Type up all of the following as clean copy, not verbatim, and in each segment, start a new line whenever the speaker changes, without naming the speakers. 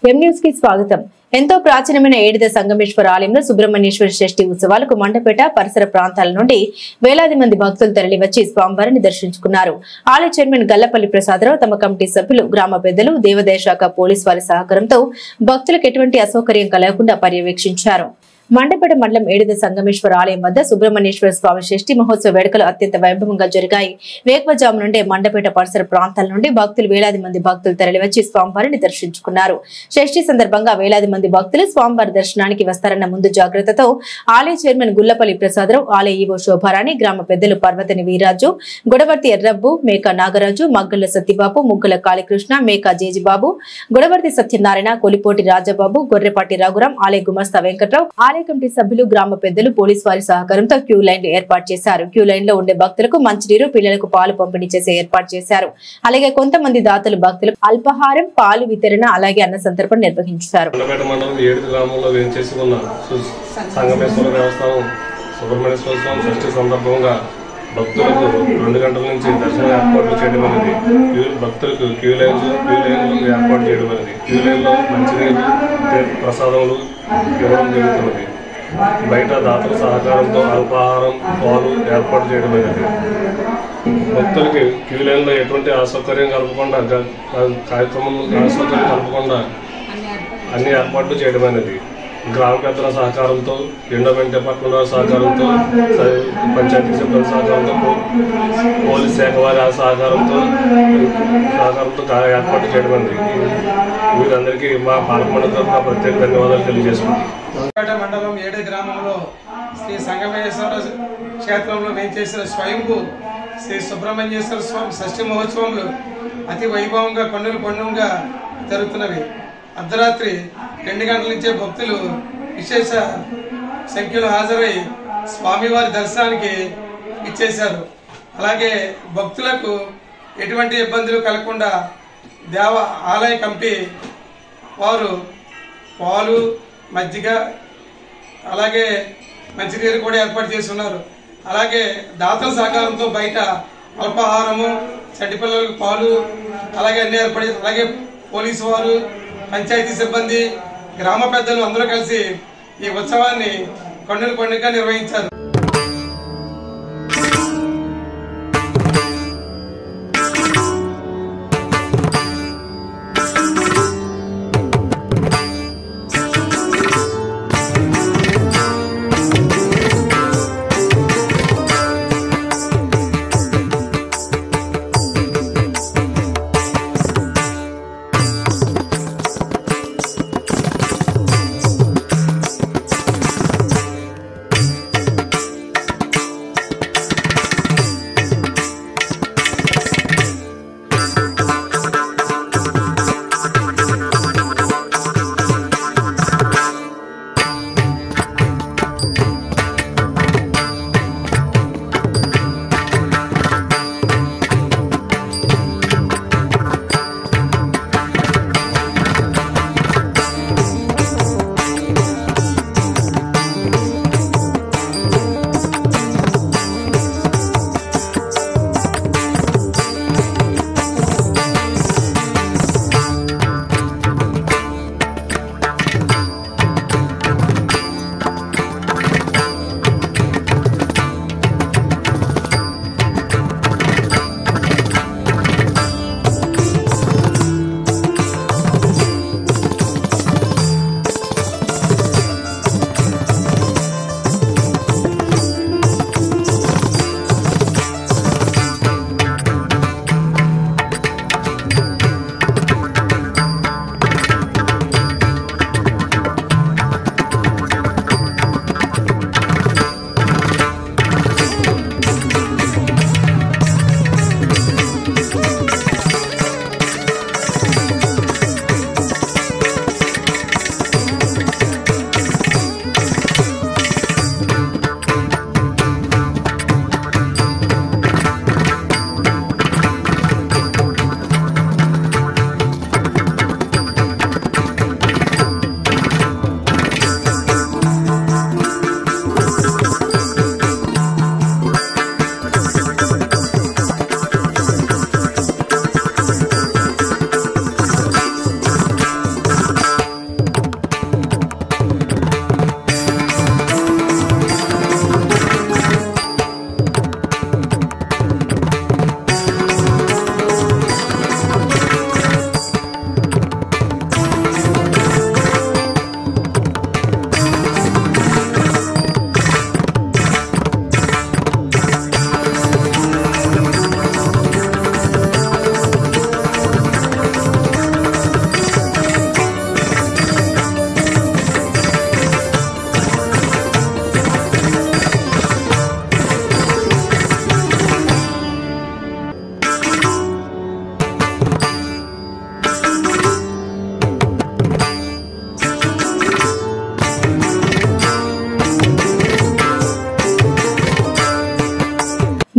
M news కి స్వాగతం. ఎంతో ప్రాచీనమైన ఏడిద సంగమేశ్వర ఆలయంలో సుబ్రహ్మణ్యేశ్వర షష్ఠి ఉత్సవాలకు మండపేట పరిసర ప్రాంతాల నుండి వేలాది మంది భక్తులు తరలివచ్చి స్వామివారిని దర్శించుకున్నారు. ఆలయ చైర్మన్ గల్లపల్లి ప్రసాదరావు, తమ కమిటీ సభ్యులు, గ్రామ పెద్దలు, దేవాదాయ శాఖ పోలీసు వారి సహకారంతో భక్తులకు ఎటువంటి అసౌకర్యం కలగకుండా పర్యవేక్షించారు. మండపేట మండలం ఏడిద సంగమేశ్వర ఆలయం వద్ద సుబ్రహ్మణ్యేశ్వర స్వామి షష్ఠి మహోత్సవ వేడుకలు అత్యంత వైభవంగా జరిగాయి. వేకువజాము నుండే మండపేట పరిసర ప్రాంతాల నుండి వేలాది మంది భక్తులు తరలివచ్చి స్వామివారిని దర్శించుకున్నారు. షష్ఠి సందర్భంగా వేలాది మంది భక్తులు స్వామివారి దర్శనానికి వస్తారన్న ముందు జాగ్రత్తతో ఆలయ చైర్మన్ గుల్లపల్లి ప్రసాదరావు, ఆలయ ఈవో శోభారాణి, గ్రామ పెద్దలు పర్వతని వీరాజు, గొడవర్తి ఎర్రబ్బు, మేక నాగరాజు, మగ్గళ్ల సత్యబాబు, ముగ్గుల కాళీకృష్ణ, మేక జేజిబాబు, గొడవర్తి సత్యనారాయణ, కొలిపోటి రాజబాబు, గొర్రెపాటి రఘురాం, ఆలయ గుమస్తా వెంకట్రావు, ఆలయ కమిటీ సభ్యులు, గ్రామ పెద్దలు, పోలీసు వారి సహకారంతో క్యూ లైన్ ఏర్పాటు చేశారు. క్యూ లైన్ లో ఉండే భక్తులకు మంచినీరు, పిల్లలకు పాలు పంపిణీ చేసే ఏర్పాటు చేశారు. అలాగే కొంతమంది దాతలు భక్తులకు అల్పాహారం, పాలు వితరణ, అలాగే అన్న సంతర్పణ నిర్వహించారు.
భక్తులకు 2 గంటల నుంచి దర్శన ఏర్పాట్లు చేయడం అనేది, భక్తులకు క్యూ లైన్ ఏర్పాటు చేయడం అనేది, క్యూ లైన్లో మంచినీరు, ప్రసాదములు ఇవ్వడం జరుగుతున్నది. బయట దాతల సహకారంతో అల్పాహారం, పాలు ఏర్పాటు చేయడం అనేది, భక్తులకి క్యూ లైన్లో ఎటువంటి అసౌకర్యం కలగకుండా, అసౌకర్యం కలగకుండా అన్ని ఏర్పాట్లు చేయడం అనేది, గ్రామ పెద్దల సహకారంతో, ఎండోమెంట్ డిపార్ట్మెంట్ వారి సహకారంతో, పంచాయతీ సిబ్బంది సహకారంతో, పోలీస్ శాఖ వారి సహకారంతో ఏర్పాటు చేయడం అనేది, వీరందరికీ మా పాలక మండలి తరఫున ప్రత్యేక ధన్యవాదాలు తెలియజేసుకుంటాం.
మండలం ఏడే గ్రామంలో శ్రీ సంగమేశ్వర క్షేత్రంలో వేయించేసిన స్వయంభూ శ్రీ సుబ్రహ్మణ్యేశ్వర స్వామి షష్ఠి మహోత్సవంలో అతి వైభవంగా పండుగగా జరుగుతున్నవి. అర్ధరాత్రి 2 గంటల నుంచే భక్తులు విశేష సంఖ్యలో హాజరై స్వామివారి దర్శనానికి ఇచ్చేశారు. అలాగే భక్తులకు ఎటువంటి ఇబ్బందులు కలగకుండా ఆలయ కమిటీ వారు పాలు, మజ్జిగ, అలాగే మంచినీరు కూడా ఏర్పాటు చేసి ఉన్నారు. అలాగే దాతల సహకారంతో బయట అల్పాహారము, చంటి పిల్లలకు పాలు, అలాగే అన్ని ఏర్పాటు, అలాగే పోలీసు వారు, పంచాయతీ సిబ్బంది, గ్రామ పెద్దలు అందరూ కలిసి ఈ ఉత్సవాన్ని కన్నుల పండుగగా నిర్వహించారు.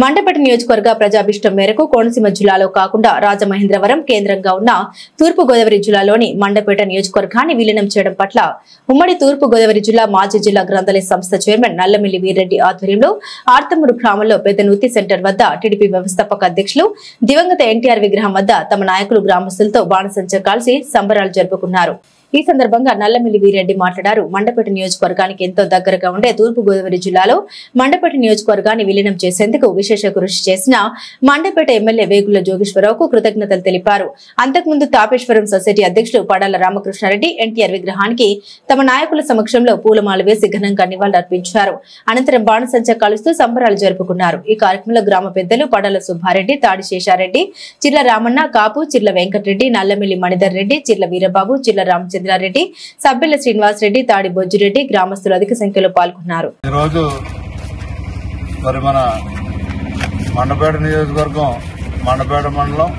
మండపేట నియోజకవర్గ ప్రజాభిష్టం మేరకు కోనసీమ జిల్లాలో కాకుండా రాజమహేంద్రవరం కేంద్రంగా ఉన్న తూర్పు గోదావరి జిల్లాలోని మండపేట నియోజకవర్గాన్ని విలీనం చేయడం పట్ల ఉమ్మడి తూర్పు గోదావరి జిల్లా మాజీ జిల్లా గ్రంథాలయ సంస్థ చైర్మన్ నల్లమిల్లి వీర్రెడ్డి ఆధ్వర్యంలో ఆర్తమూరు గ్రామంలో పెద్ద నూతి సెంటర్ వద్ద టీడీపీ వ్యవస్థాపక అధ్యక్షులు దివంగత ఎన్టీఆర్ విగ్రహం వద్ద తమ నాయకులు గ్రామస్తులతో బాణసంచా కాల్చి సంబరాలు జరుపుకున్నారు. ఈ సందర్భంగా నల్లమిల్లి వీరెడ్డి మాట్లాడారు. మండపేట నియోజకవర్గానికి ఎంతో దగ్గరగా ఉండే తూర్పు గోదావరి జిల్లాలో మండపేట నియోజకవర్గాన్ని విలీనం చేసేందుకు విశేష కృషి చేసిన మండపేట ఎమ్మెల్యే వేగుల జోగేశ్వరరావుకు కృతజ్ఞతలు తెలిపారు. అంతకుముందు తాపేశ్వరం సొసైటీ అధ్యక్షులు పడాల రామకృష్ణారెడ్డి ఎన్టీఆర్ విగ్రహానికి తమ నాయకుల సమక్షంలో పూలమాల వేసి ఘనంగా నివాళులర్పించారు. అనంతరం బాణసంచా కాలుస్తూ సంబరాలు జరుపుకున్నారు. ఈ కార్యక్రమంలో గ్రామ పెద్దలు పడాల సుబ్బారెడ్డి, తాడి శేషారెడ్డి, చిర్ల రామన్న, కాపు, చిర్ల వెంకటరెడ్డి, నల్లమిల్లి మణిధర్ రెడ్డి, చిర్ల వీరబాబు, చిర్ల రామచంద్రారెడ్డి, సబ్బెల్ల శ్రీనివాస్ రెడ్డి, తాడి బొజ్జిరెడ్డి గ్రామస్తులు అధిక సంఖ్యలో పాల్గొన్నారు.
ఈరోజు మరి మన మండపేట నియోజకవర్గం మండపేట మండలం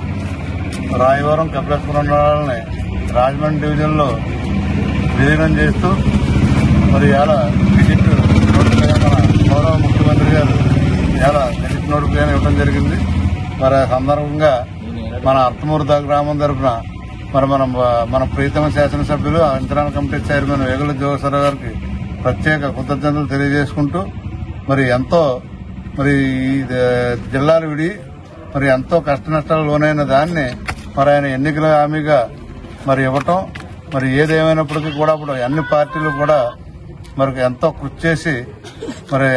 రాయవరం కపిలేశ్వరం మండలాలని రాజమండ్రి డివిజన్లో విలీనం చేస్తూ మరి ఇలా విజిట్ మన గౌరవ ముఖ్యమంత్రి గారు ఇలా విజిట్ నోటిఫికేషన్ ఇవ్వడం జరిగింది. మరి ఆ సందర్భంగా మన అర్తమూరు గ్రామం తరఫున మరి మన ప్రీతమ శాసనసభ్యులు అంతరాల కమిటీ చైర్మన్ వేగుల జోగేశ్వరరావు గారికి ప్రత్యేక కృతజ్ఞతలు తెలియజేసుకుంటూ మరి ఎంతో మరి జిల్లాలు విడి మరి ఎంతో కష్ట నష్టాలు లోనైన దాన్ని మరి ఆయన ఎన్నికల హామీగా మరి ఇవ్వటం మరి ఏదేమైనప్పటికీ కూడా ఇప్పుడు అన్ని పార్టీలు కూడా మరి ఎంతో కృషి చేసి మరి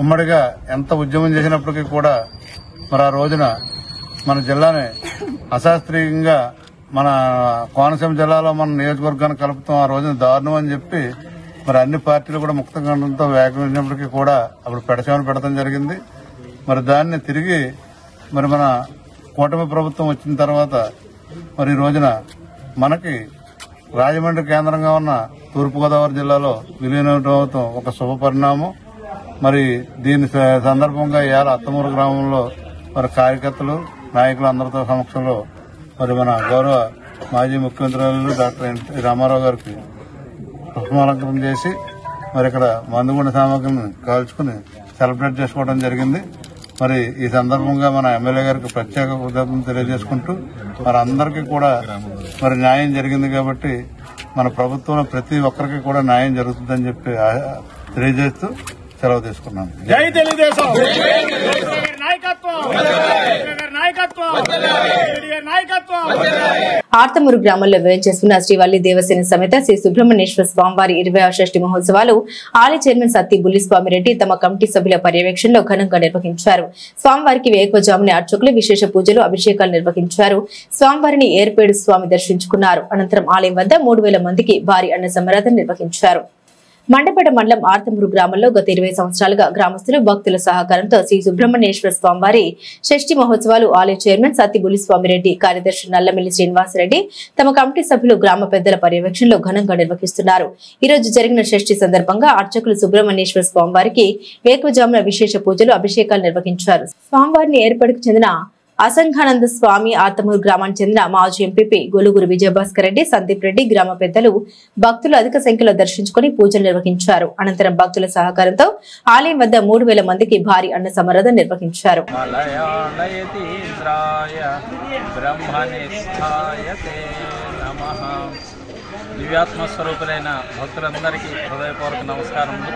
ఉమ్మడిగా ఎంత ఉద్యమం చేసినప్పటికీ కూడా మరి ఆ రోజున మన జిల్లాని అశాస్త్రీయంగా మన కోనసీమ జిల్లాలో మన నియోజకవర్గాన్ని కలుపుతాం ఆ రోజున దారుణం అని చెప్పి మరి అన్ని పార్టీలు కూడా ముక్తకంఠంతో వ్యాఖ్యానించినప్పటికీ కూడా అప్పుడు పెడచేమని పెడతాం జరిగింది. మరి దాన్ని తిరిగి మరి మన కూటమి ప్రభుత్వం వచ్చిన తర్వాత మరి ఈ రోజున మనకి రాజమండ్రి కేంద్రంగా ఉన్న తూర్పుగోదావరి జిల్లాలో విలీనం ఒక శుభ పరిణామం. మరి దీని సందర్భంగా ఇవాళ అత్తమూరు గ్రామంలో మరి కార్యకర్తలు నాయకులు అందరితో సమక్షంలో మరి మన గౌరవ మాజీ ముఖ్యమంత్రి డాక్టర్ ఎన్టీ రామారావు గారికి పుష్పాలంకరణ చేసి మరి ఇక్కడ మందుగుండ సామగ్రిని కాల్చుకుని సెలబ్రేట్ చేసుకోవడం జరిగింది. మరి ఈ సందర్భంగా మన ఎమ్మెల్యే గారికి ప్రత్యేక కృతజ్ఞతలు తెలియజేసుకుంటూ మరి అందరికీ కూడా మరి న్యాయం జరిగింది కాబట్టి మన ప్రభుత్వంలో ప్రతి ఒక్కరికి కూడా న్యాయం జరుగుతుందని చెప్పి తెలియజేస్తూ సెలవు తీసుకున్నాను.
జై తెలుగుదేశం.
ఆర్తమూరు గ్రామంలో వేంచేస్తున్న శ్రీవల్లి దేవసేన సమేత శ్రీ సుబ్రహ్మణ్యేశ్వర స్వామివారి 20వ షష్ఠి మహోత్సవాలు ఆలయ చైర్మన్ సత్తి బుల్లిస్వామిరెడ్డి తమ కమిటీ సభ్యుల పర్యవేక్షణలో ఘనంగా నిర్వహించారు. స్వామివారికి వేకువజామున అర్చకులు విశేష పూజలు, అభిషేకాలు నిర్వహించారు. స్వామివారిని ఏర్పేడు స్వామి దర్శించుకున్నారు. అనంతరం ఆలయం వద్ద 3000 మందికి భారీ అన్న సమారాధన నిర్వహించారు. మండపేట మండలం ఆర్తమూరు గ్రామంలో గత 20 సంవత్సరాలుగా గ్రామస్తులు భక్తుల సహకారంతో శ్రీ సుబ్రహ్మణ్యేశ్వర స్వామివారి షష్ఠి మహోత్సవాలు ఆలయ చైర్మన్ సత్తి బుల్లిస్వామిరెడ్డి, కార్యదర్శి నల్లమిల్లి శ్రీనివాసరెడ్డి తమ కమిటీ సభ్యులు గ్రామ పెద్దల పర్యవేక్షణలో ఘనంగా నిర్వహిస్తున్నారు. ఈ రోజు జరిగిన షష్ఠి సందర్భంగా అర్చకులు సుబ్రహ్మణ్యేశ్వర స్వామివారికి వేకువజామున విశేష పూజలు, అభిషేకాలు నిర్వహించారు. స్వామివారిని ఏర్పాటుకు చెందిన అసంఘానంద స్వామి ఆర్తమూరు గ్రామానికి చెందిన మాజీ ఎంపీపీ గొలుగురు విజయభాస్కర్ రెడ్డి, సందీప్ రెడ్డి గ్రామ పెద్దలు భక్తులు అధిక సంఖ్యలో దర్శించుకుని పూజలు నిర్వహించారు. అనంతరం భక్తుల సహకారంతో ఆలయం వద్ద 3000 మందికి భారీ అన్న సమారాధన నిర్వహించారు.
దివ్యాత్మస్వరూపులైన భక్తులందరికీ హృదయపూర్వక నమస్కారములు.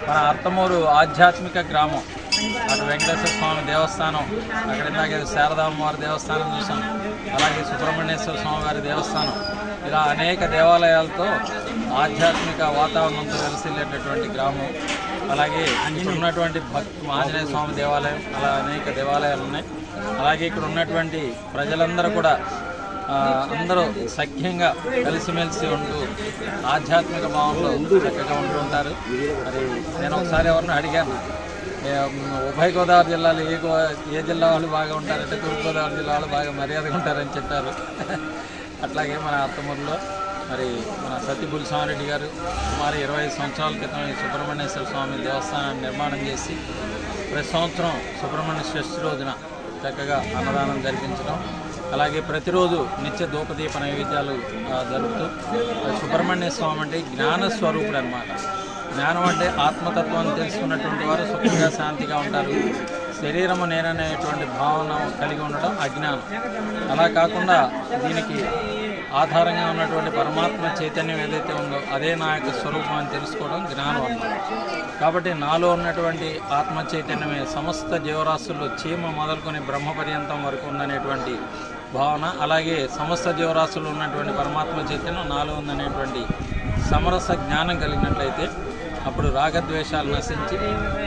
మన ఆర్తమూరు ఆధ్యాత్మిక గ్రామం. అటు వెంకటేశ్వర స్వామి దేవస్థానం, అక్కడ ఇందాక శారదామ్మవారి దేవస్థానం చూసాం, అలాగే సుబ్రహ్మణ్యేశ్వర స్వామి వారి దేవస్థానం, ఇలా అనేక దేవాలయాలతో ఆధ్యాత్మిక వాతావరణంతో వెలసిల్లేటటువంటి గ్రామం. అలాగే ఇక్కడ ఉన్నటువంటి ఆంజనేయ స్వామి దేవాలయం, అలా అనేక దేవాలయాలు ఉన్నాయి. అలాగే ఇక్కడ ఉన్నటువంటి ప్రజలందరూ కూడా అందరూ సఖ్యంగా కలిసిమెలిసి ఉంటూ ఆధ్యాత్మిక భావంలో చక్కగా ఉంటూ ఉంటారు. మరి నేను ఒకసారి ఎవరిని అడిగాను, ఉభయ గోదావరి జిల్లాలో ఏ జిల్లా వాళ్ళు బాగా ఉంటారంటే తూర్పుగోదావరి జిల్లా వాళ్ళు బాగా మర్యాదగా ఉంటారని చెప్పారు. అట్లాగే మన ఆర్తమూరులో మరి మన సత్తి బుల్లిస్వామిరెడ్డి గారు సుమారు 25 సంవత్సరాల క్రితం ఈ సుబ్రహ్మణ్యేశ్వర స్వామి దేవస్థానాన్ని నిర్మాణం చేసి ప్రతి సంవత్సరం సుబ్రహ్మణ్య షష్ఠి రోజున చక్కగా అన్నదానం జరిపించడం, అలాగే ప్రతిరోజు నిత్య ధూపదీప నైవేద్యాలు జరుపుతూ సుబ్రహ్మణ్య స్వామి అంటే జ్ఞానస్వరూపుడు అనమాట. జ్ఞానం అంటే ఆత్మతత్వాన్ని తెలుసుకున్నటువంటి వారు సుఖంగా శాంతిగా ఉంటారు. శరీరము నేననేటువంటి భావన కలిగి ఉండడం అజ్ఞానం. అలా కాకుండా దీనికి ఆధారంగా ఉన్నటువంటి పరమాత్మ చైతన్యం ఏదైతే ఉందో అదే నా యొక్క స్వరూపం అని తెలుసుకోవడం జ్ఞానం అన్నమాట. కాబట్టి నాలో ఉన్నటువంటి ఆత్మ చైతన్యమే సమస్త జీవరాశుల్లో చీమ మొదలుకొని బ్రహ్మ పర్యంతం వరకు ఉందనేటువంటి భావన, అలాగే సమస్త జీవరాశుల్లో ఉన్నటువంటి పరమాత్మ చైతన్యం నాలో ఉందనేటువంటి సమరస జ్ఞానం కలిగినట్లయితే అప్పుడు రాగద్వేషాలు నశించి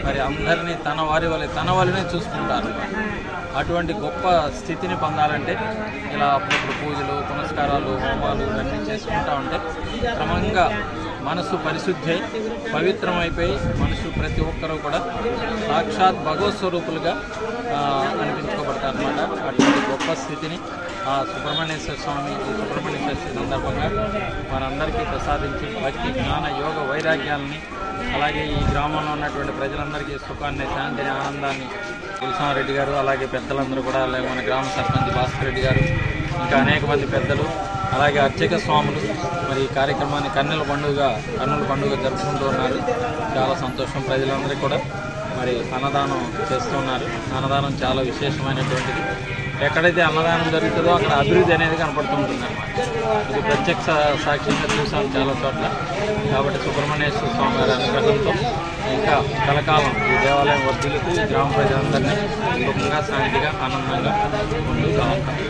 మరి అందరినీ తన వలనే చూసుకుంటారు. అటువంటి గొప్ప స్థితిని పొందాలంటే ఇలా అప్పుడప్పుడు పూజలు, పునస్కారాలు, హోమాలు ఇవన్నీ చేసుకుంటూ ఉంటే క్రమంగా మనసు పరిశుద్ధి పవిత్రమైపోయి మనుషులు ప్రతి ఒక్కరూ కూడా సాక్షాత్ భగవత్ స్వరూపులుగా అనిపించుకోబడతారు అన్నమాట. అటువంటి గొప్ప స్థితిని ఆ సుబ్రహ్మణ్యేశ్వర స్వామి ఈ సుబ్రహ్మణ్య షష్ఠి సందర్భంగా మనందరికీ ప్రసాదించి భక్తి, జ్ఞాన, యోగ, వైరాగ్యాలని అలాగే ఈ గ్రామంలో ఉన్నటువంటి ప్రజలందరికీ సుఖాన్ని, శాంతిని, ఆనందాన్ని తులసారెడ్డి గారు అలాగే పెద్దలందరూ కూడా అలాగే మన గ్రామ సర్పంచ్ భాస్కర్ రెడ్డి గారు ఇంకా అనేక మంది పెద్దలు అలాగే అర్చక స్వాములు మరి ఈ కార్యక్రమాన్ని కన్నుల పండుగ జరుపుకుంటూ ఉన్నారు. చాలా సంతోషం. ప్రజలందరికీ కూడా మరి అన్నదానం చేస్తున్నారు. అన్నదానం చాలా విశేషమైనటువంటిది. ఎక్కడైతే అన్నదానం జరుగుతుందో అక్కడ అభివృద్ధి అనేది కనపడుతుంటుంది అన్నమాట. ఇది ప్రత్యక్ష సాక్ష్యంగా చూసాం చాలా చోట్ల. కాబట్టి సుబ్రహ్మణ్యేశ్వర స్వామి గారి అనుగ్రహంతో ఇంకా కలకాలం ఈ దేవాలయం వర్ధిల్లుతూ ఈ గ్రామ ప్రజలందరినీ సుఖంగా, శాంతిగా, ఆనందంగా ముందుగా ఉంటారు.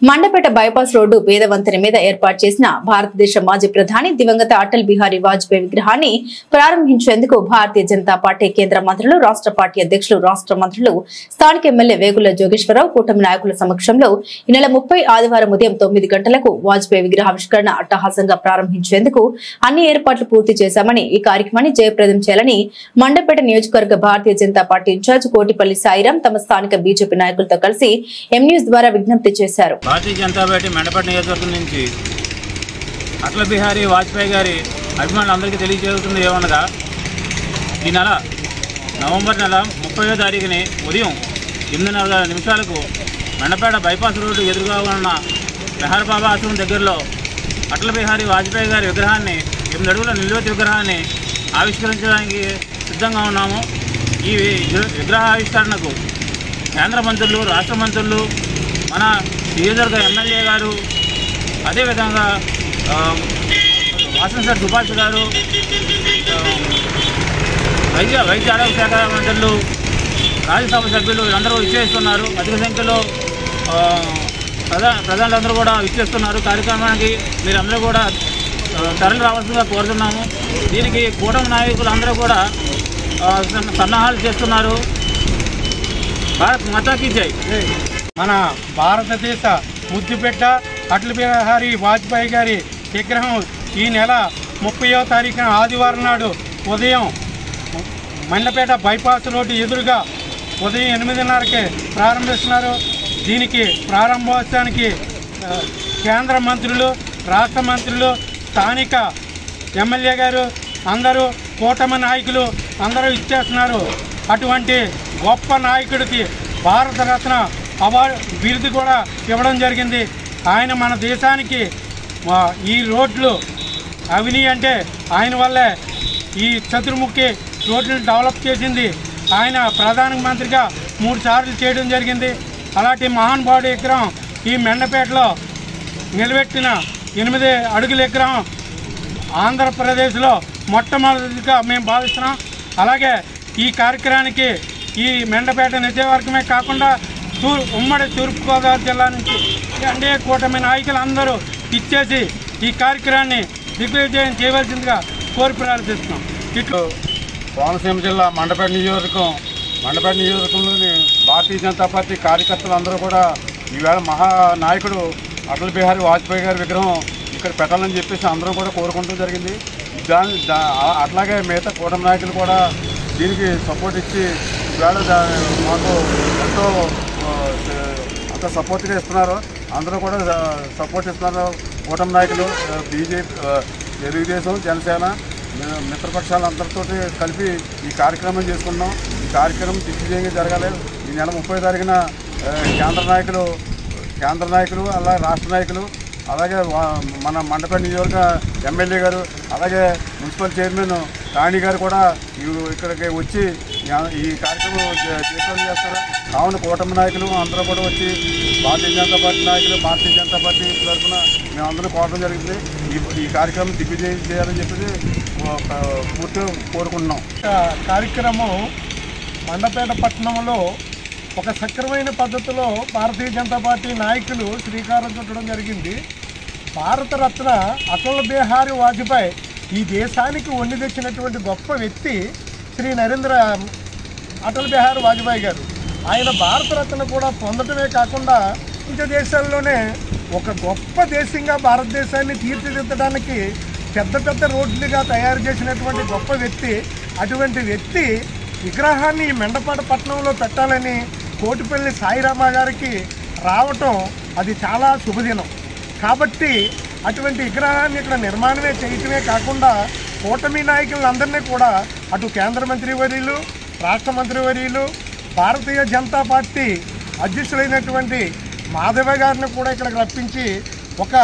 మండపేట బైపాస్ రోడ్డు పేదవంతెన మీద ఏర్పాటు చేసిన భారతదేశ మాజీ ప్రధాని దివంగత అటల్ బిహారీ వాజ్పేయి విగ్రహాన్ని ప్రారంభించేందుకు భారతీయ జనతా పార్టీ కేంద్ర మంత్రులు, రాష్ట్ర పార్టీ అధ్యక్షులు, రాష్ట్ర మంత్రులు, స్థానిక ఎమ్మెల్యే వేగుల జోగేశ్వరరావు కూటమి నాయకుల సమక్షంలో ఈ నెల 30 ఆదివారం ఉదయం 9 గంటలకు వాజ్పేయి విగ్రహావిష్కరణ అట్టహాసంగా ప్రారంభించేందుకు అన్ని ఏర్పాట్లు పూర్తి చేశామని, ఈ కార్యక్రమాన్ని జయప్రదం చేయాలని మండపేట నియోజకవర్గ భారతీయ జనతా పార్టీ ఇన్ఛార్జ్ కోటిపల్లి సాయిరాం తమ స్థానిక బీజేపీ నాయకులతో కలిసి ఎం న్యూస్ ద్వారా విజ్ఞప్తి చేశారు.
భారతీయ జనతా పార్టీ మండపేట నియోజకవర్గం నుంచి అటల్ బిహారీ వాజ్పేయి గారి అభిమానులందరికీ తెలియజేస్తుంది ఏమనగా ఈ నెల నవంబర్ నెల 30వ తారీఖుని ఉదయం 8:30 నిమిషాలకు మండపేట బైపాస్ రోడ్డు ఎదురుగా ఉన్న మెహర్ బాబా ఆశ్రమం దగ్గరలో అటల్ బిహారీ వాజ్పేయి గారి విగ్రహాన్ని 8 అడుగుల నిలువెత్తు విగ్రహాన్ని ఆవిష్కరించడానికి సిద్ధంగా ఉన్నాము. ఈ విగ్రహ ఆవిష్కరణకు కేంద్ర మంత్రులు, రాష్ట్ర మంత్రులు, మన నియోజకవర్గ ఎమ్మెల్యే గారు, అదేవిధంగా వాసనసార్ సుభాష్ గారు, వైద్య ఆరోగ్య శాఖ మంత్రులు, రాజ్యసభ సభ్యులు వీళ్ళందరూ ఇచ్చేస్తున్నారు. అధిక సంఖ్యలో ప్రజలందరూ కూడా ఇచ్చేస్తున్నారు. కార్యక్రమానికి మీరందరూ కూడా తరలి రావాల్సిందిగా కోరుతున్నాము. దీనికి కూటమి నాయకులు అందరూ కూడా సన్నాహాలు చేస్తున్నారు. భారత్ మాతాకి జై.
మన భారతదేశ ముద్దుబిడ్డ అటల్ బిహారీ వాజ్పేయి గారి విగ్రహం ఈ నెల 30వ తారీఖున ఆదివారం నాడు ఉదయం మండపేట బైపాస్ రోడ్డు ఎదురుగా ఉదయం 8:30కే ప్రారంభిస్తున్నారు. దీనికి ప్రారంభోత్సవానికి కేంద్ర మంత్రులు, రాష్ట్ర మంత్రులు, స్థానిక ఎమ్మెల్యే గారు అందరూ కూటమి నాయకులు అందరూ ఇచ్చేస్తున్నారు. అటువంటి గొప్ప నాయకుడికి భారతరత్న అవార్డు బిరుదు కూడా ఇవ్వడం జరిగింది. ఆయన మన దేశానికి ఈ రోడ్లు అవినీతి అంటే ఆయన వల్లే ఈ చతుర్ముఖి రోడ్లు డెవలప్ చేసింది. ఆయన ప్రధానమంత్రిగా 3 సార్లు చేయడం జరిగింది. అలాంటి మహానుభావుడి విగ్రహం ఈ మెండపేటలో నిలబెట్టిన 8 అడుగుల విగ్రహం ఆంధ్రప్రదేశ్లో మొట్టమొదటిగా మేము భావిస్తున్నాం. అలాగే ఈ కార్యక్రమానికి ఈ మెండపేట నియోజకవర్గమే కాకుండా ఉమ్మడి తూర్పుగోదావరి జిల్లా నుంచి ఎన్డీఏ కూటమి నాయకులు అందరూ ఇచ్చేసి ఈ కార్యక్రమాన్ని దిగ్విజయం చేయవలసిందిగా కోరి ప్రార్థిస్తున్నాం.
ఇట్లు కోనసీమ జిల్లా మండపేట నియోజకవర్గంలోని భారతీయ జనతా పార్టీ కార్యకర్తలు అందరూ కూడా ఈవేళ మహానాయకుడు అటల్ బిహారీ వాజ్పేయి గారి విగ్రహం ఇక్కడ పెట్టాలని చెప్పేసి అందరూ కూడా కోరుకుంటూ జరిగింది. అట్లాగే మిగతా కూటమి నాయకులు కూడా దీనికి సపోర్ట్ ఇచ్చి ఈవేళ మాకు ఎంతో అంత సపోర్ట్గా ఇస్తున్నారు. అందరూ కూడా సపోర్ట్ ఇస్తున్నారు. కూటమి నాయకులు, బీజేపీ, తెలుగుదేశం, జనసేన మిత్రపక్షాలందరితో కలిపి ఈ కార్యక్రమం చేసుకున్నాం. ఈ కార్యక్రమం దిగ్విజయంగా జరగాలి. ఈ నెల 30వ తారీఖున కేంద్ర నాయకులు అలాగే రాష్ట్ర నాయకులు అలాగే మన మండపేట నియోజకవర్గ ఎమ్మెల్యే గారు అలాగే మున్సిపల్ చైర్మన్ రాణి గారు కూడా ఇక్కడికి వచ్చి ఈ కార్యక్రమం చేస్తారు. కావున కూటమి నాయకులు అందరూ కూడా వచ్చి భారతీయ జనతా పార్టీ నాయకులు, భారతీయ జనతా పార్టీ తరఫున మేమందరం కోరడం జరిగింది. ఈ కార్యక్రమం దిగ్విజయం చేయాలని చెప్పేసి పూర్తిగా కోరుకుంటున్నాం.
కార్యక్రమం మండపేట పట్టణంలో ఒక సక్రమైన పద్ధతిలో భారతీయ జనతా పార్టీ నాయకులు శ్రీకారం చుట్టడం జరిగింది. భారతరత్న అటల్ బిహారీ వాజ్పేయి ఈ దేశానికి వండి తెచ్చినటువంటి గొప్ప వ్యక్తి శ్రీ అటల్ బిహారీ వాజ్పేయి గారు. ఆయన భారతరత్న కూడా పొందటమే కాకుండా ఇంకా దేశాల్లోనే ఒక గొప్ప దేశంగా భారతదేశాన్ని తీర్చిదిద్దడానికి పెద్ద రోడ్లుగా తయారు చేసినటువంటి గొప్ప వ్యక్తి. అటువంటి వ్యక్తి విగ్రహాన్ని మెండపేట పట్టణంలో పెట్టాలని కోటిపల్లి సాయిరామ గారికి రావటం అది చాలా శుభదినం. కాబట్టి అటువంటి విగ్రహాన్ని ఇక్కడ నిర్మాణమే చేయటమే కాకుండా కూటమి నాయకులందరినీ కూడా అటు కేంద్ర మంత్రివర్యులు, రాష్ట్ర మంత్రివర్యులు, భారతీయ జనతా పార్టీ అధ్యక్షులైనటువంటి మాధవ గారిని కూడా ఇక్కడికి రప్పించి ఒక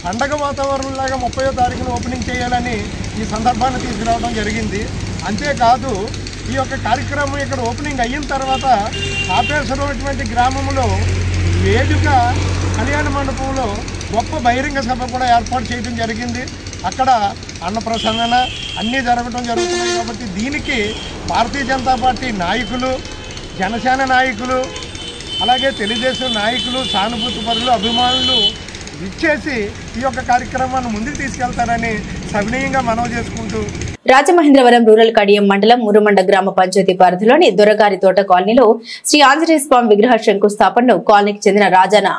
పండగ వాతావరణంలాగా 30వ తారీఖున ఓపెనింగ్ చేయాలని ఈ సందర్భాన్ని తీసుకురావడం జరిగింది. అంతేకాదు ఈ యొక్క కార్యక్రమం ఇక్కడ ఓపెనింగ్ అయిన తర్వాత ఆపేశ్వరమైనటువంటి గ్రామంలో వేదిక కళ్యాణ మండపంలో గొప్ప బహిరంగ సభ కూడా ఏర్పాటు చేయడం జరిగింది. అక్కడ అన్నప్రసన్న అన్నీ జరుగుతున్నాయి. కాబట్టి దీనికి భారతీయ జనతా పార్టీ నాయకులు, జనసేన నాయకులు, అలాగే తెలుగుదేశం నాయకులు, సానుభూతి పరులు, అభిమానులు ఇచ్చేసి ఈ యొక్క కార్యక్రమాన్ని ముందుకు తీసుకెళ్తారని సవినయంగా మనవి చేసుకుంటూ
రాజమహేంద్రవరం రూరల్ కడియం మండలం మురుమండ గ్రామ పంచాయతీ పరిధిలోని దొరగారి తోట కాలనీలో శ్రీ ఆంజనేయ స్వామి విగ్రహ శంకుస్థాపనను కాలనీకి చెందిన రాజాన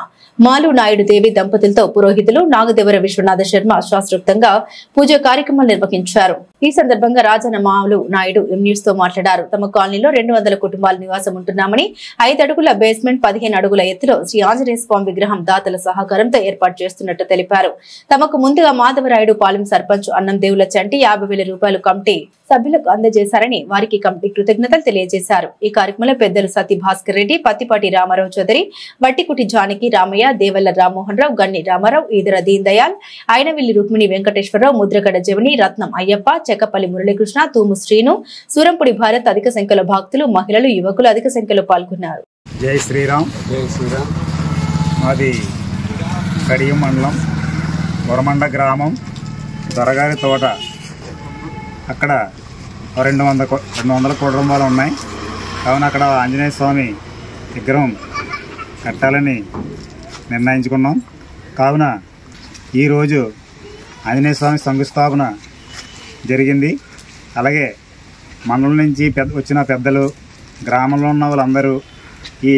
మాలు నాయుడు దేవి దంపతులతో పురోహితులు నాగదేవర విశ్వనాథ శర్మ శాస్త్రోక్తంగా పూజా కార్యక్రమాలు నిర్వహించారు. ఈ సందర్భంగా రాజన్న మాలు నాయుడు న్యూస్ తో మాట్లాడారు. తమ కాలనీలో 200 కుటుంబాలు నివాసం ఉంటున్నామని 5 అడుగుల బేస్మెంట్ 15 అడుగుల ఎత్తులో శ్రీ ఆంజనేయ స్వామి విగ్రహం దాతల సహకారంతో ఏర్పాటు చేస్తున్నట్టు తెలిపారు. తమకు ముందుగా మాధవరాయుడు పాలెం సర్పంచ్ అన్నం దేవుల చంటి 50,000 రూపాయలు కమిటీ సభ్యులకు అందజేశారని వారికి కమిటీ కృతజ్ఞతలు తెలియజేశారు. ఈ కార్యక్రమంలో పెద్దలు సతీ భాస్కర్ రెడ్డి, పత్తిపాటి రామారావు చౌదరి, వట్టికుటి జానకి రామయ్య, దేవల్ల రామ్మోహన్ రావు, గన్ని రామారావు, ఈదర దీన్ దయాల్, అయినవిల్లి రుక్మిణి వెంకటేశ్వరరావు, ముద్రగడ జవని, రత్నం అయ్యప్ప, చెక్కపల్లి మురళీకృష్ణ, తూము శ్రీను, సూరంపుడి భారత్ అధిక సంఖ్యలో భక్తులు, మహిళలు, యువకులు అధిక సంఖ్యలో పాల్గొన్నారు.
జై శ్రీరామ్. జై శ్రీరామ్. మాది కడియం మండలం వరమండ గ్రామం దొరగారి తోట. అక్కడ 200 కుటుంబాలు ఉన్నాయి. కావున అక్కడ ఆంజనేయ స్వామి విగ్రహం కట్టాలని నిర్ణయించుకున్నాం. కావున ఈరోజు ఆంజనేయ స్వామి శంకుస్థాపన జరిగింది. అలాగే మండలం నుంచి వచ్చిన పెద్దలు, గ్రామంలో ఉన్న వాళ్ళందరూ ఈ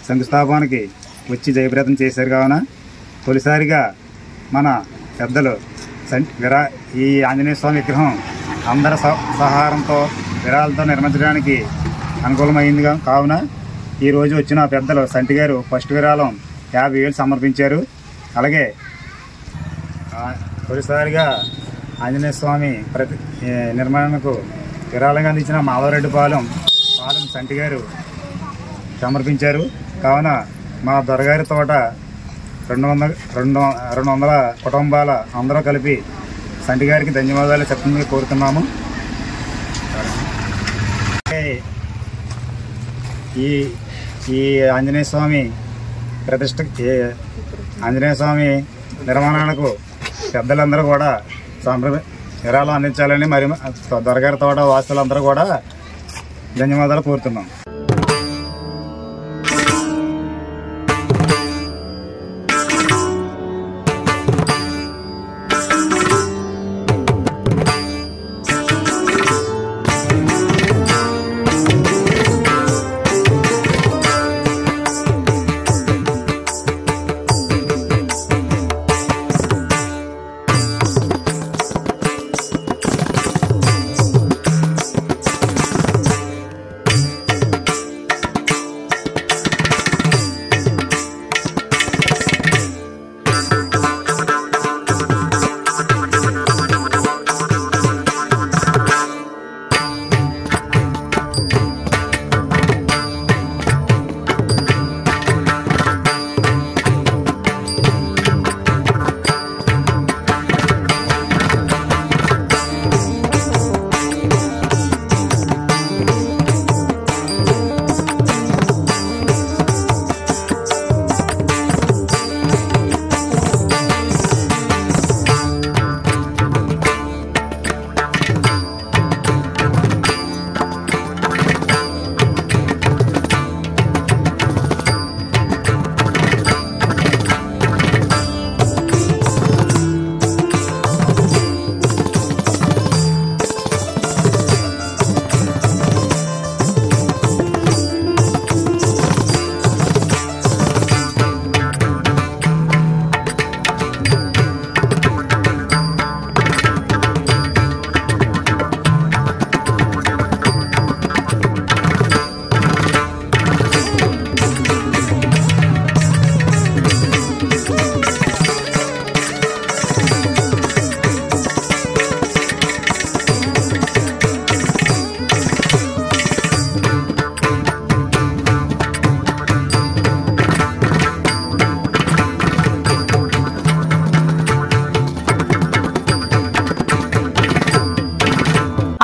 శంకుస్థాపనకి వచ్చి జయప్రదం చేశారు. కావున తొలిసారిగా మన పెద్దలు ఈ ఆంజనేయ స్వామి విగ్రహం అందరి సహారంతో విరాళాలతో నిర్మించడానికి అనుకూలమైంది. కావున ఈరోజు వచ్చిన పెద్దలు సంటి గారు ఫస్ట్ విరాళం 50,000 సమర్పించారు. అలాగే తొలిసారిగా ఆంజనేయ స్వామి నిర్మాణకు విరాళంగా అందించిన మాధవరెడ్డి పాలెం సంటి గారు సమర్పించారు. కావున మా దొరగారి తోట 200 కుటుంబాల అందరూ కలిపి సంటి గారికి ధన్యవాదాలు చెప్పని కోరుతున్నాము. ఈ ఆంజనేయ స్వామి ఆంజనేయ స్వామి నిర్మాణానికి పెద్దలందరూ కూడా విరాళం అందించాలని మరి దొరగారి తోట వాసులందరూ కూడా ధన్యవాదాలు కోరుతున్నాం.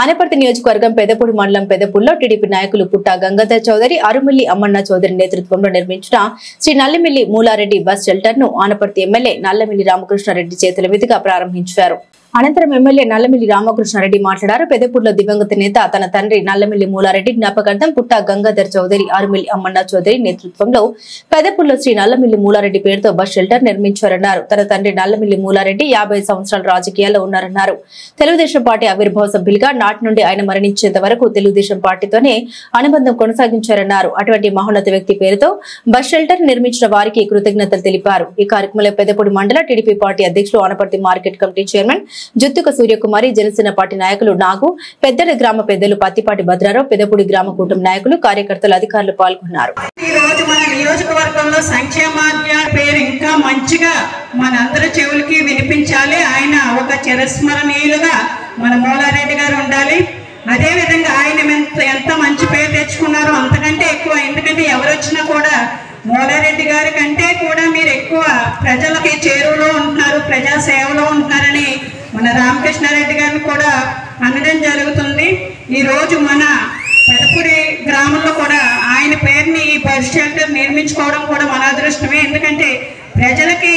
ఆనపర్తి నియోజకవర్గం పెదపూడి మండలం పెదపూడిలో టీడీపీ నాయకులు పుట్టా గంగాధర్ చౌదరి, అరుమిల్లి అమ్మన్న చౌదరి నేతృత్వంలో నిర్మించిన శ్రీ నల్లిమిల్లి మూలారెడ్డి బస్ షెల్టర్ ను ఆనపర్తి ఎమ్మెల్యే నల్లమిల్లి రామకృష్ణారెడ్డి చేతుల మీదుగా ప్రారంభించారు. అనంతరం ఎమ్మెల్యే నల్లమిల్లి రామకృష్ణారెడ్డి మాట్లాడారు. పెదపూర్లో దివంగత నేత తన తండ్రి నల్లమిల్లి మూలారెడ్డి జ్ఞాపకార్థం పుట్ట గంగాధర్ చౌదరి, ఆరుమిల్లి అమ్మన్న చౌదరి నేతృత్వంలో పెదపూర్లో శ్రీ నల్లమిల్లి మూలారెడ్డి పేరుతో బస్ షెల్టర్ నిర్మించారన్నారు. తన తండ్రి నల్లమిల్లి మూలారెడ్డి 50 సంవత్సరాల రాజకీయాల్లో ఉన్నారన్నారు. తెలుగుదేశం పార్టీ ఆవిర్భావ సభ్యులుగా నాటి నుండి ఆయన మరణించేంత వరకు తెలుగుదేశం పార్టీతోనే అనుబంధం కొనసాగించారన్నారు. అటువంటి మహోన్నత వ్యక్తి పేరుతో బస్ షెల్టర్ నిర్మించిన వారికి కృతజ్ఞతలు తెలిపారు. ఈ కార్యక్రమంలో పెదపూడి మండల టీడీపీ పార్టీ అధ్యక్షులు, Anaparthi market committee chairman Juttuka Suryakumari, Janasena party నాయకులు నాగు, పెద్దల గ్రామ పెద్దలు పత్తిపాటి భద్రారావు, పెదపూడి గ్రామ కూటమి నాయకులు, కార్యకర్తలు, అధికారులు పాల్గొన్నారు.
ఈ రోజు మన నియోజకవర్గంలో సంక్షేమాధ్యాయ పేరు ఇంకా మంచిగా మనందరి చెవులకి వినిపించాలి. ఆయన ఒక చిరస్మరణీయులుగా మన మూలారెడ్డి గారు ఉండాలి. అదే విధంగా ఆయన ఎంత మంచి పేరు తెచ్చుకున్నారో అంతకంటే ఎక్కువ, ఎందుకంటే ఎవరు వచ్చినా కూడా మూలారెడ్డి గారి కంటే కూడా మీరు ఎక్కువ ప్రజలకి చేరువలో ఉంటున్నారు, ప్రజా సేవలో ఉంటున్నారని మన రామకృష్ణారెడ్డి గారిని కూడా అనడం జరుగుతుంది. ఈ రోజు మన పెదపూడి గ్రామంలో కూడా ఆయన పేరుని ఈ బస్ షెల్టర్ నిర్మించుకోవడం కూడా మన అదృష్టమే. ఎందుకంటే ప్రజలకి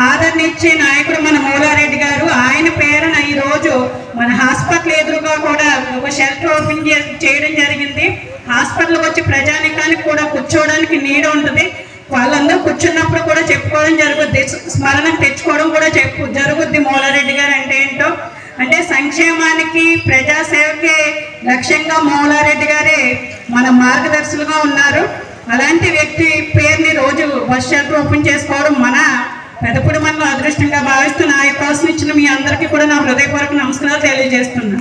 ఆదరణ ఇచ్చే నాయకుడు మన మూలారెడ్డి గారు. ఆయన పేరున ఈ రోజు మన హాస్పిటల్ ఎదురుగా కూడా ఒక షెల్టర్ ఓపెన్ చేయడం జరిగింది. హాస్పిటల్కి వచ్చి ప్రజానికానికి కూడా కూర్చోవడానికి నీడ ఉంటుంది. వాళ్ళందరూ కూర్చున్నప్పుడు కూడా చెప్పుకోవడం జరుగుద్ది, స్మరణకు తెచ్చుకోవడం కూడా జరుగుద్ది. మూలారెడ్డి గారు అంటే ఏంటో, అంటే సంక్షేమానికి ప్రజాసేవకే లక్ష్యంగా మూలారెడ్డి గారే మన మార్గదర్శులుగా ఉన్నారు. అలాంటి వ్యక్తి పేరుని రోజు బస్ షెల్టర్ ఓపెన్ చేసుకోవడం మన పెదపూడి మండలం అదృష్టంగా భావిస్తున్న ఆ కోసం ఇచ్చిన మీ అందరికీ కూడా నా హృదయపూర్వక నమస్కారాలు తెలియజేస్తున్నాను.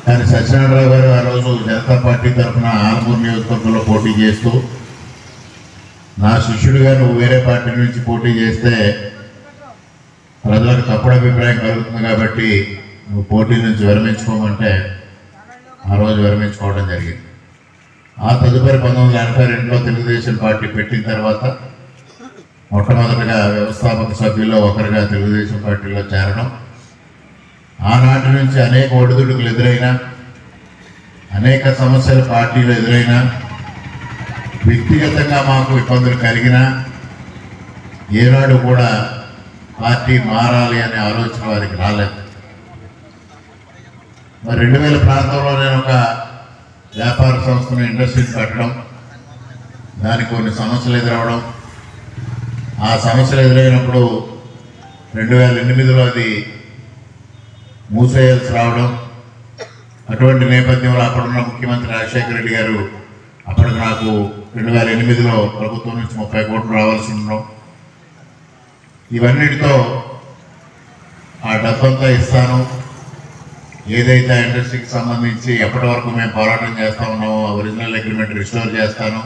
కానీ సత్యనారాయణ గారు ఆ రోజు జనతా పార్టీ తరఫున ఆలమూరు నియోజకవర్గంలో పోటీ చేస్తూ, నా శిష్యుడిగా నువ్వు వేరే పార్టీ నుంచి పోటీ చేస్తే ప్రజలకు తప్పుడు అభిప్రాయం కలుగుతుంది కాబట్టి నువ్వు పోటీ నుంచి విరమించుకోమంటే ఆ రోజు విరమించుకోవడం జరిగింది. ఆ తదుపరి 1982లో తెలుగుదేశం పార్టీ పెట్టిన తర్వాత మొట్టమొదటిగా వ్యవస్థాపక సభ్యుల్లో ఒకరిగా తెలుగుదేశం పార్టీలో చేరడం, ఆనాటి నుంచి అనేక ఒడిదుడుకులు ఎదురైనా, అనేక సమస్యలు పార్టీలు ఎదురైనా, వ్యక్తిగతంగా మాకు ఇబ్బందులు కలిగినా ఏనాడు కూడా పార్టీ మారాలి అనే ఆలోచన వారికి రాలేదు. మరి 2000 ప్రాంతంలో నేను ఒక వ్యాపార సంస్థను, ఇండస్ట్రీని కట్టడం, దానికి కొన్ని సమస్యలు ఎదురవడం, ఆ సమస్యలు ఎదురైనప్పుడు 2008లో అది మూసేయాల్సి రావడం, అటువంటి నేపథ్యంలో అప్పుడున్న ముఖ్యమంత్రి రాజశేఖర రెడ్డి గారు అప్పటికి నాకు 2008లో ప్రభుత్వం నుంచి 30 కోట్లు రావాల్సి ఉండడం, ఇవన్నిటితో ఆ డబ్బంతా ఇస్తాను, ఏదైతే ఆ ఇండస్ట్రీకి సంబంధించి ఎప్పటి వరకు మేము పోరాటం చేస్తా ఉన్నామో ఒరిజినల్ అగ్రిమెంట్ రిస్టోర్ చేస్తాను,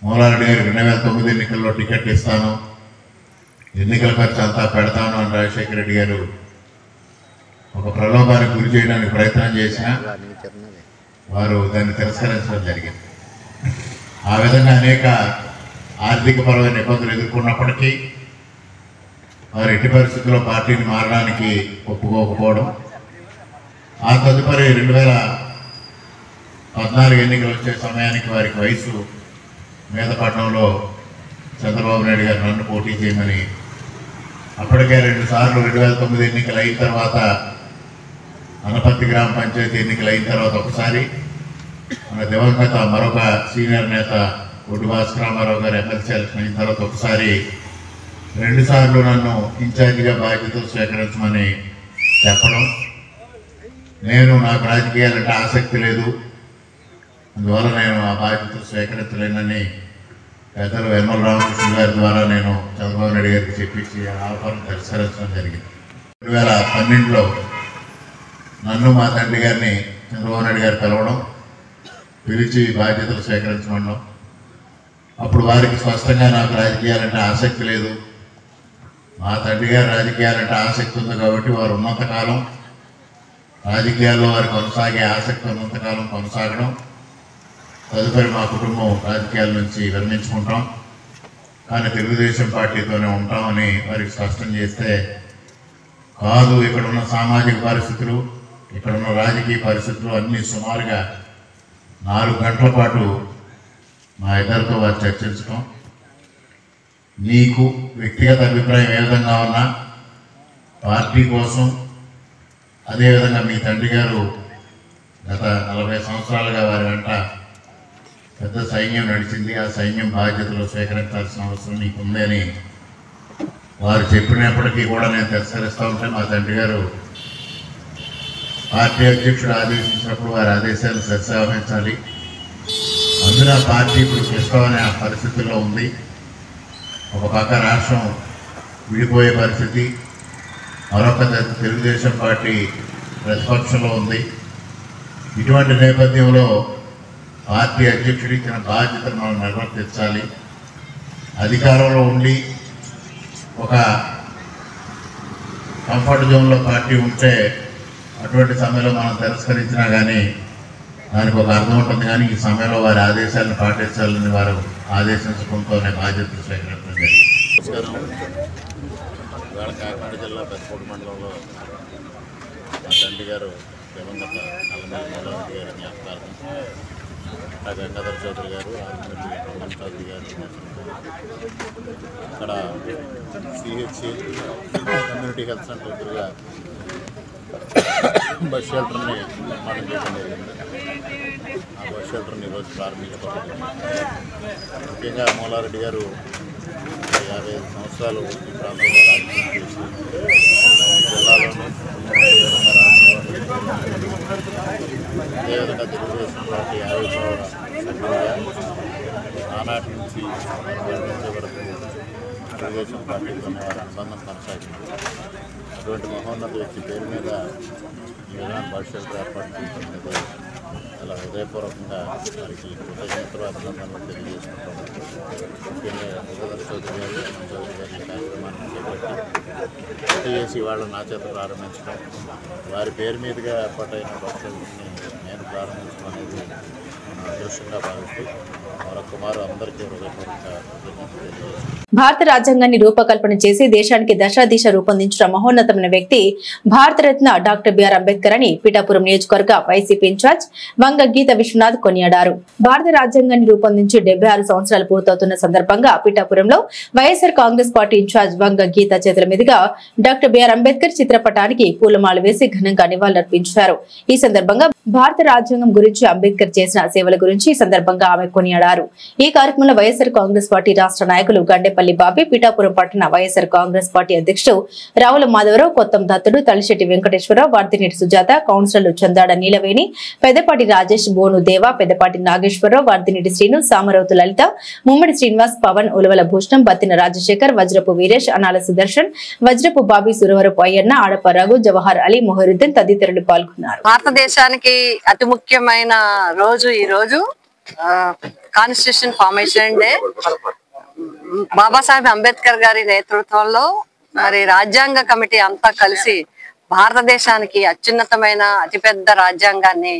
మూలారెడ్డి గారు 2009 ఎన్నికల్లో టికెట్ ఇస్తాను, ఎన్నికల ఖర్చు అంతా పెడతాను అని రాజశేఖర రెడ్డి గారు ఒక ప్రలోభానికి గురి చేయడానికి ప్రయత్నం చేసినా వారు దాన్ని తిరస్కరించడం జరిగింది. ఆ విధంగా అనేక ఆర్థికపరమైన ఇబ్బందులు ఎదుర్కొన్నప్పటికీ వారు ఎట్టి పరిస్థితుల్లో పార్టీని మారడానికి ఒప్పుకోకపోవడం, ఆ తదుపరి 2014 ఎన్నికలు వచ్చే సమయానికి వారికి వయసు మీద పడడంలో చంద్రబాబు నాయుడు గారు నన్ను పోటీ చేయమని, అప్పటికే 2 సార్లు 2009 ఎన్నికలు అయిన తర్వాత, అనపర్తి గ్రామ పంచాయతీ ఎన్నికలు అయిన తర్వాత ఒకసారి, మన దివంగత మరొక సీనియర్ నేత ఒడ్డు భాస్కర్ రామారావు గారు ఎమ్మెల్సీ ఎలక్షన్ అయిన తర్వాత ఒకసారి 2 సార్లు నన్ను ఇన్ఛార్జిగా బాధ్యతలు స్వీకరించమని చెప్పడం, నాకు రాజకీయాలంటే ఆసక్తి లేదు, అందువల్ల నేను ఆ బాధ్యతలు స్వీకరించలేనని పెద్దలు యనమల రామకృష్ణ గారి ద్వారా నేను చంద్రబాబు నాయుడు గారికి చెప్పించి ఆహ్వానం తిరస్కరించడం జరిగింది. 2012లో నన్ను మా తండ్రి గారిని చంద్రబాబు నాయుడు గారు పిలవడం, పిలిచి బాధ్యతలు స్వీకరించమడం, అప్పుడు వారికి స్పష్టంగా నాకు రాజకీయాలంటే ఆసక్తి లేదు, మా తండ్రి గారు రాజకీయాలంటే ఆసక్తి ఉంది కాబట్టి వారు ఉన్నంతకాలం రాజకీయాల్లో వారు కొనసాగే ఆసక్తి ఉన్నంతకాలం కొనసాగడం, తదుపరి మా కుటుంబం రాజకీయాల నుంచి విరమించుకుంటాం, కానీ తెలుగుదేశం పార్టీతోనే ఉంటామని వారికి స్పష్టం చేస్తే, కాదు, ఇక్కడ ఉన్న సామాజిక పరిస్థితులు, ఇక్కడ ఉన్న రాజకీయ పరిస్థితులు అన్నీ సుమారుగా 4 గంటల పాటు మా ఇద్దరితో వారు చర్చించడం, నీకు వ్యక్తిగత అభిప్రాయం ఏ విధంగా ఉన్నా పార్టీ కోసం, అదేవిధంగా మీ తండ్రి గారు గత 40 సంవత్సరాలుగా వారి వెంట పెద్ద సైన్యం నడిచింది, ఆ సైన్యం బాధ్యతలు స్వీకరించాల్సిన అవసరం నీకుందని వారు చెప్పినప్పటికీ కూడా నేను తిరస్కరిస్తూ ఉంటే మా తండ్రి గారు పార్టీ అధ్యక్షుడు ఆదేశించినప్పుడు వారి ఆదేశాలు శిరసావహించాలి. అందులో పార్టీ ఇప్పుడు క్లిష్టమైన పరిస్థితుల్లో ఉంది. ఒక పక్క రాష్ట్రం విడిపోయే పరిస్థితి, మరొక తెలుగుదేశం పార్టీ ప్రతిపక్షంలో ఉంది. ఇటువంటి నేపథ్యంలో పార్టీ అధ్యక్షుడు ఇచ్చిన బాధ్యతను మనం నిర్వర్తించాలి. అధికారంలో ఉండి ఒక కంఫర్ట్ జోన్లో పార్టీ ఉంటే అటువంటి సమయంలో మనం తిరస్కరించినా కానీ దానికి ఒక అర్థం ఉంటుంది. కానీ ఈ సమయంలో వారి ఆదేశాలను పాటించాలని వారు ఆదేశించడంతోనే బాధ్యతలు స్వీకరించడం జరిగింది. ఇవాళ కాకినాడ జిల్లా పెద్దకోట మండలంలో మా తండ్రి గారు దివంగత నల్లమల్లి మూలారెడ్డి గారి జ్ఞాపకార్థం గంగాధర చౌదరి గారు, ఆర్మల్లి రమణ చౌదరి గారు అక్కడ సిహెచ్సి కమ్యూనిటీ హెల్త్ సెంటర్ ఎదురుగా బస్ షెల్టర్ని నిర్మాణం చేయడం జరిగింది. ఆ బస్ షెల్టర్ని ఈరోజు ప్రారంభించబడింది. ముఖ్యంగా మూలారెడ్డి గారు 55 సంవత్సరాలు ఈ ప్రాంతంలో రాజకీయం చేసి జిల్లాలోనూ అదేవిధంగా తెలుగుదేశం పార్టీ ఆవిర్భావ సభ్యులుగా ఆనాటి నుంచి నిర్వహించే వరకు తెలుగుదేశం పార్టీతోనే వారి అనుబంధం కొనసాగింది. అటువంటి మహోన్నత వ్యక్తి పేరు మీద ఈ విధంగా భవిష్యత్తు ఏర్పాటు చేయడం అనేది చాలా హృదయపూర్వకంగా వారికి కృతజ్ఞతలు అభినందనలు తెలియజేసుకుంటాం. ముఖ్యంగా గంగాధర చౌదరి గారు, చౌదరి గారి కార్యక్రమాన్ని చేపట్టి చేసి వాళ్ళు నా చేత ప్రారంభించడం, వారి పేరు మీదుగా ఏర్పాటైన భవిష్యత్తుని నేను ప్రారంభించడం అనేది అదృష్టంగా భావిస్తూ మరొక మారు అందరికీ హృదయపూర్వక కృతజ్ఞతలు తెలియజేస్తున్నాను.
భారత రాజ్యాంగాన్ని రూపకల్పన చేసి దేశానికి దశాదిశ రూపొందించిన మహోన్నతమైన వ్యక్తి భారతరత్న డాక్టర్ బిఆర్ అంబేద్కర్ అని పిఠాపురం నియోజకవర్గ వైసీపీ ఇన్ఛార్జ్ వంగ గీత విశ్వనాథ్ కొనియాడారు. భారత రాజ్యాంగాన్ని రూపొందించి 76 సంవత్సరాలు పూర్తవుతున్న సందర్భంగా పిఠాపురంలో వైఎస్ఆర్ కాంగ్రెస్ పార్టీ ఇన్ఛార్జ్ వంగ గీత చేతుల మీదుగా డాక్టర్ బిఆర్ అంబేద్కర్ చిత్రపటానికి పూలమాల వేసి ఘనంగా నివాళులర్పించారు. ఈ సందర్భంగా భారత రాజ్యాంగం గురించి, అంబేద్కర్ చేసిన సేవల గురించి ఈ సందర్భంగా ఆమె కొనియాడారు. ఈ కార్యక్రమంలో వైఎస్ఆర్ కాంగ్రెస్ పార్టీ రాష్ట్ర నాయకులు గండేపల్లి బాబీ, పిఠాపురం పట్టణ వైఎస్ఆర్ కాంగ్రెస్ పార్టీ అధ్యక్షుడు రావుల మాధవరావు, కొత్తం దత్తుడు, తలిశెట్టి వెంకటేశ్వరరావు, వార్తినేటి సుజాత, కౌన్సిలర్లు చందాడ నీలవేణి, పెద్దపాటి రాజేష్, బోను దేవ, పెద్దపాటి నాగేశ్వరరావు, వార్తినేటి శ్రీను, సామరవతు లలిత, ముమ్మడి శ్రీనివాస్, పవన్, ఉలవల భూషణం, బత్తిన రాజశేఖర్, వజ్రపు వీరేష్, అనాల సుదర్శన్, వజ్రపు బాబీ, సురవరపు అయ్యన్న, ఆడప రఘు, జవహర్ అలీ, మొహరుద్దీన్ తదితరులు పాల్గొన్నారు.
భారతదేశానికి అతి ముఖ్యమైన రోజు ఈ రోజు constitution formation day. Babasaheb Ambedkar గారి నేతృత్వంలో మరి రాజ్యాంగ కమిటీ అంతా కలిసి భారతదేశానికి అత్యున్నతమైన అతిపెద్ద రాజ్యాంగాన్ని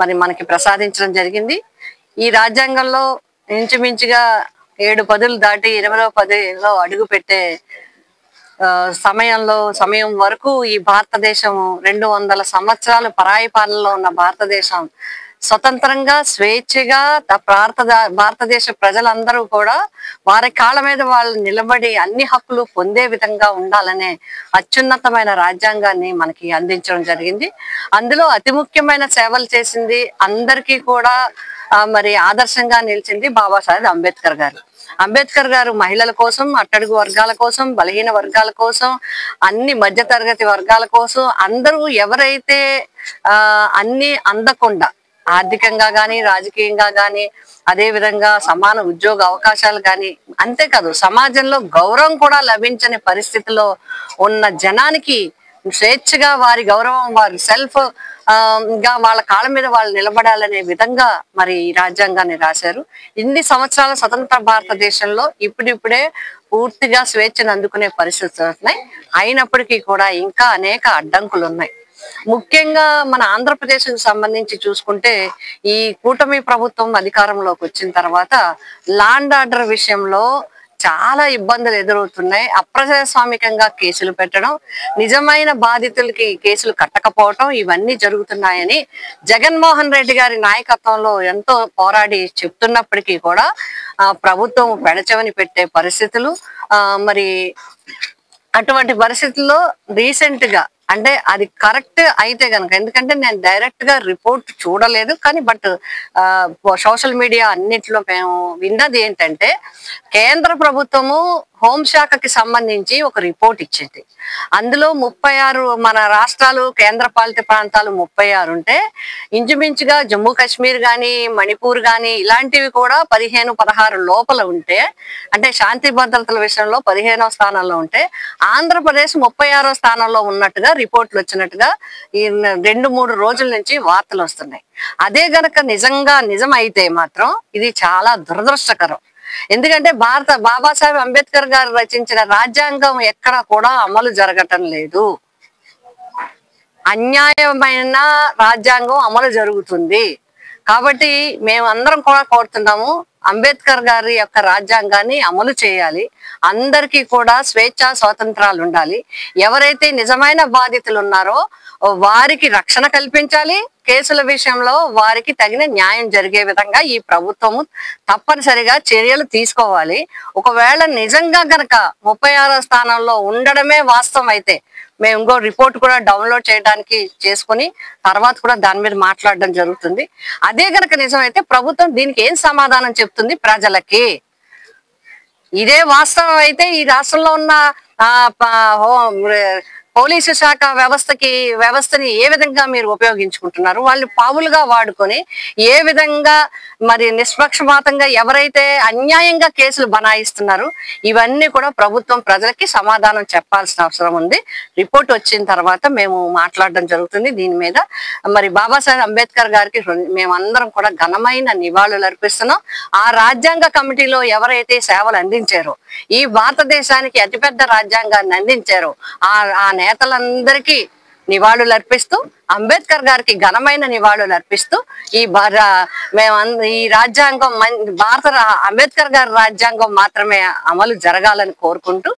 మరి మనకి ప్రసాదించడం జరిగింది. ఈ రాజ్యాంగంలో ఇంచుమించుగా 7 పదులు దాటి 8వ పదిలో అడుగు పెట్టే సమయం వరకు ఈ భారతదేశం 200 సంవత్సరాలు పరాయి పాలనలో ఉన్న భారతదేశం స్వతంత్రంగా స్వేచ్ఛగా భారతదేశ ప్రజలందరూ కూడా వారి కాళ్ళ మీద వాళ్ళు నిలబడి అన్ని హక్కులు పొందే విధంగా ఉండాలనే అత్యున్నతమైన రాజ్యాంగాన్ని మనకి అందించడం జరిగింది. అందులో అతి ముఖ్యమైన సేవలు చేసింది, అందరికీ కూడా మరి ఆదర్శంగా నిలిచింది బాబాసాహెబ్ అంబేద్కర్ గారు. అంబేద్కర్ గారు మహిళల కోసం, అట్టడుగు వర్గాల కోసం, బలహీన వర్గాల కోసం, అన్ని మధ్యతరగతి వర్గాల కోసం, అందరూ ఎవరైతే అన్ని అందకుండా ఆర్థికంగా గాని, రాజకీయంగా గాని, అదే విధంగా సమాన ఉద్యోగ అవకాశాలు గాని, అంతేకాదు సమాజంలో గౌరవం కూడా లభించని పరిస్థితిలో ఉన్న జనానికి స్వేచ్ఛగా వారి గౌరవం, వారి సెల్ఫ్ గా వాళ్ళ కాళ్ళ మీద వాళ్ళు నిలబడాలనే విధంగా మరి ఈ రాజ్యాంగాన్ని రాశారు. ఇన్ని సంవత్సరాల స్వతంత్ర భారతదేశంలో ఇప్పుడిప్పుడే పూర్తిగా స్వేచ్ఛను అందుకునే పరిస్థితులు ఉన్నాయి. అయినప్పటికీ కూడా ఇంకా అనేక అడ్డంకులు ఉన్నాయి. ముఖ్యంగా మన ఆంధ్రప్రదేశ్ కు సంబంధించి చూసుకుంటే ఈ కూటమి ప్రభుత్వం అధికారంలోకి వచ్చిన తర్వాత లా అండ్ ఆర్డర్ విషయంలో చాలా ఇబ్బందులు ఎదురవుతున్నాయి. అప్రజాస్వామికంగా కేసులు పెట్టడం, నిజమైన బాధితులకి కేసులు కట్టకపోవటం ఇవన్నీ జరుగుతున్నాయని జగన్మోహన్ రెడ్డి గారి నాయకత్వంలో ఎంతో పోరాడి చెప్తున్నప్పటికీ కూడా ప్రభుత్వం పెడచెవిని పెట్టే పరిస్థితులు. మరి అటువంటి పరిస్థితుల్లో రీసెంట్ గా అంటే అది కరెక్ట్ అయితే కనుక, ఎందుకంటే నేను డైరెక్ట్ గా రిపోర్ట్ చూడలేదు కానీ బట్ సోషల్ మీడియా అన్నిట్లో మేము విన్నది ఏంటంటే కేంద్ర ప్రభుత్వము హోంశాఖకి సంబంధించి ఒక రిపోర్ట్ ఇచ్చింది. అందులో 36 మన రాష్ట్రాలు కేంద్రపాలిత ప్రాంతాలు 36 ఉంటే ఇంచుమించుగా జమ్మూ కాశ్మీర్ కానీ మణిపూర్ కానీ ఇలాంటివి కూడా 15-16 లోపల ఉంటే, అంటే శాంతి భద్రతల విషయంలో 15వ స్థానంలో ఉంటే ఆంధ్రప్రదేశ్ 36వ స్థానంలో ఉన్నట్టుగా రిపోర్ట్లు వచ్చినట్టుగా ఈ 2-3 రోజుల నుంచి వార్తలు వస్తున్నాయి. అదే గనక నిజమైతే మాత్రం ఇది చాలా దురదృష్టకరం. ఎందుకంటే బాబాసాహెబ్ అంబేద్కర్ గారు రచించిన రాజ్యాంగం ఎక్కడ కూడా అమలు జరగటం లేదు. అన్యాయమైన రాజ్యాంగం అమలు జరుగుతుంది. కాబట్టి మేమందరం కూడా కోరుతున్నాము, అంబేద్కర్ గారి యొక్క రాజ్యాంగాన్ని అమలు చేయాలి. అందరికీ కూడా స్వేచ్ఛా స్వాతంత్రాలు ఉండాలి. ఎవరైతే నిజమైన బాధితులు ఉన్నారో వారికి రక్షణ కల్పించాలి. కేసుల విషయంలో వారికి తగిన న్యాయం జరిగే విధంగా ఈ ప్రభుత్వము తప్పనిసరిగా చర్యలు తీసుకోవాలి. ఒకవేళ నిజంగా గనక 36వ స్థానంలో ఉండడమే వాస్తవం అయితే మేము ఇంకో రిపోర్ట్ కూడా డౌన్లోడ్ చేయడానికి చేసుకుని తర్వాత కూడా దాని మీద మాట్లాడడం జరుగుతుంది. అదే గనక నిజమైతే ప్రభుత్వం దీనికి ఏం సమాధానం చెప్తుంది ప్రజలకి? ఇదే వాస్తవం అయితే ఈ రాష్ట్రంలో ఉన్న పోలీసు శాఖ వ్యవస్థని ఏ విధంగా మీరు ఉపయోగించుకుంటున్నారు? వాళ్ళు పావులుగా వాడుకొని ఏ విధంగా మరి నిష్పక్షపాతంగా ఎవరైతే అన్యాయంగా కేసులు బనాయిస్తున్నారు ఇవన్నీ కూడా ప్రభుత్వం ప్రజలకి సమాధానం చెప్పాల్సిన అవసరం ఉంది. రిపోర్ట్ వచ్చిన తర్వాత మేము మాట్లాడడం జరుగుతుంది దీని మీద. మరి బాబాసాహెబ్ అంబేద్కర్ గారికి మేమందరం కూడా ఘనమైన నివాళులు అర్పిస్తున్నాం. ఆ రాజ్యాంగ కమిటీలో ఎవరైతే సేవలు అందించారో, ఈ భారతదేశానికి అతిపెద్ద రాజ్యాంగాన్ని అందించారో ఆ నేతలందరికీ నివాళులు అర్పిస్తూ, అంబేద్కర్ గారికి ఘనమైన నివాళులు అర్పిస్తూ ఈ రాజ్యాంగం అంబేద్కర్ గారి రాజ్యాంగం మాత్రమే అమలు జరగాలని కోరుకుంటూ